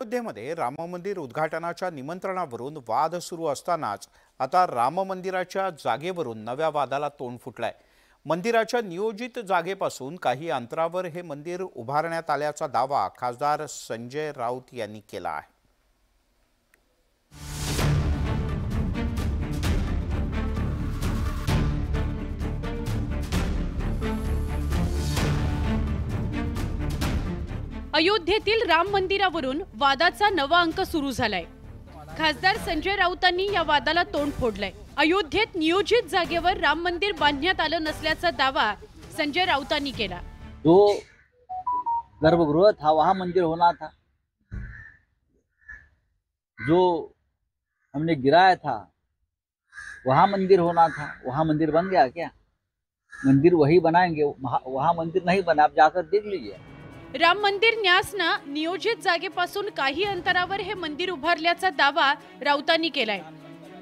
अयोध्येमध्ये राम मंदिर उद्घाटनाच्या निमंत्रणावरून वाद सुरू असतानाच आता राम मंदिराच्या जागेवरून नव्या वादाला तोंड फुटलंय। मंदिराच्या नियोजित जागेपासून काही अंतरावर हे मंदिर उभारण्यात आल्याचा दावा खासदार संजय राऊत यांनी केला आहे। अयोध्येतील राम मंदिरावरून वादाचा नवा अंक सुरू झालाय। खासदार संजय राऊतांनी या वादाला तोंड फोडलंय। अयोध्येत नियोजित जागेवर राम मंदिर बांधण्यात आलं नसल्याचा दावा संजय राऊतांनी केला। जो गर्भगृह था वहां मंदिर होना था, जो हमने गिराया था वहां मंदिर होना था, वहां मंदिर बन गया क्या? मंदिर वही बनाएंगे, वहां मंदिर नहीं बना, आप जाकर देख लीजिए। राम मंदिर न्यासनं नियोजित जागेपासून काही अंतरावर हे मंदिर उभारल्याचा दावा राऊतांनी केलाय,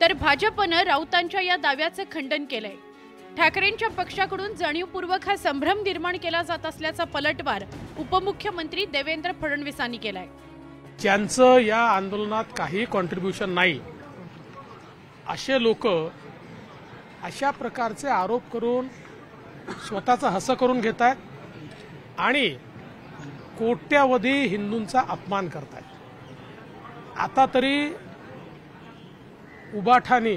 तर भाजपनं राऊतांच्या या दाव्याचं खंडन केलंय। ठाकरेंच्या पक्षाकडून जाणीवपूर्वक हा संभ्रम निर्माण केला जात असल्याचा पलटवार उपमुख्यमंत्री देवेंद्र फडणवीसांनी केलाय। ज्यांचं या आंदोलनात काही कॉन्ट्रिब्युशन नाही असे लोक अशा प्रकारचे आरोप करून स्वतःचा हसं करून घेतात आणि कोट्यावधी हिंदूंचा अपमान करतात। आता तरी उबाठाने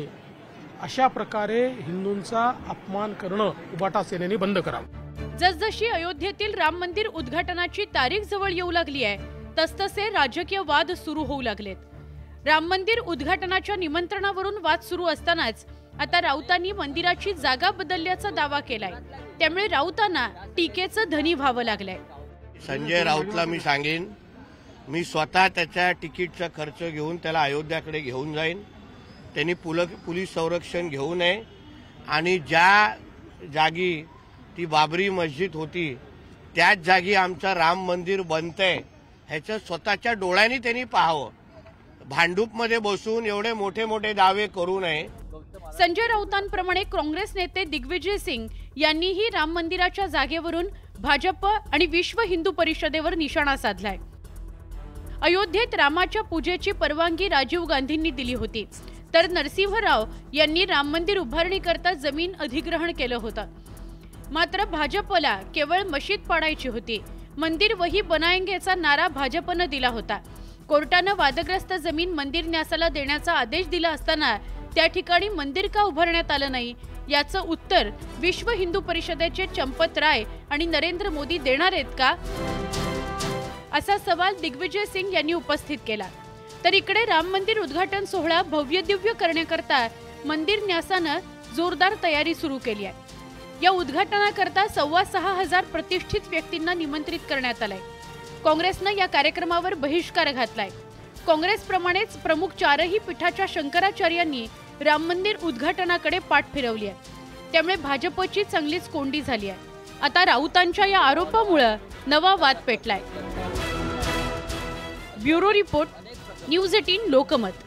अशा प्रकारे हिंदूंचा अपमान करणं उबाटा सेनेने बंद करावं। जसजशी अयोध्येतील राम मंदिर उद्घाटनाची तारीख जवळ येऊ लागली आहे, तसतसे राजकीय वाद सुरू होऊ लागलेत। राम मंदिर उद्घाटनाच्या निमंत्रणावरून वाद सुरू असतानाच आता राऊतांनी मंदिराची जागा बदलल्याचा दावा केलाय, त्यामुळे राऊतांना टीकेचं धनी व्हावं लागलंय। संजय राऊतला मी सांगेन, मी स्वतः त्याच्या तिकीटचा खर्च घेऊन त्याला अयोध्याकडे घेऊन जाईन। त्यांनी पोलीस संरक्षण घेऊ नये आणि ज्या जागी ती बाबरी मस्जिद होती त्याच जागी आमचं राम मंदिर बनतंय ह्याचं स्वतःच्या डोळ्यांनी त्यांनी पाहावं। भांडूपमध्ये बसून एवढे मोठे मोठे दावे करू नये। संजय राऊतांप्रमाणे काँग्रेस नेते दिग्विजय सिंग यांनीही राम मंदिराच्या जागेवरून भाजप आणि विश्व हिंदू परिषदेवर निशाणा साधलाय। अयोध्येत रामाच्या पूजेची परवानगी राजीव गांधींनी दिली होती, तर नरसिंह राव यांनी राम मंदिर उभारणीकरता जमीन अधिग्रहण केलं होतं। मात्र भाजपला केवळ मशीद पाडायची होती। मंदिर वही बनाएंगेचा नारा भाजपनं दिला होता। कोर्टानं वादग्रस्त जमीन मंदिर न्यासाला देण्याचा आदेश दिला असताना त्या ठिकाणी मंदिर का उभारण्यात आलं नाही याचं उत्तर विश्व हिंदू परिषदेचे चंपत राय आणि नरेंद्र मोदी देणार आहेत का, असा सवाल दिग्विजय सिंग यांनी उपस्थित केला। तर इकडे राम मंदिर उद्घाटन सोहळा भव्य दिव्य करण्याकरता मंदिर न्यासानं जोरदार तयारी सुरू केली आहे। या उद्घाटनाकरता 6,500 प्रतिष्ठित व्यक्तींना निमंत्रित करण्यात आलंय। काँग्रेसनं या कार्यक्रमावर बहिष्कार घातलाय। काँग्रेसप्रमाणेच प्रमुख 4ही पीठाच्या शंकराचार्यांनी राम मंदिर उद्घाटनाकडे पाठ फिरवली आहे, त्यामुळे भाजपची चांगलीच कोंडी झाली आहे। आता राऊतांच्या या आरोपामुळे नवा वाद पेटलाय। Bureau report, news 18 Lokmat.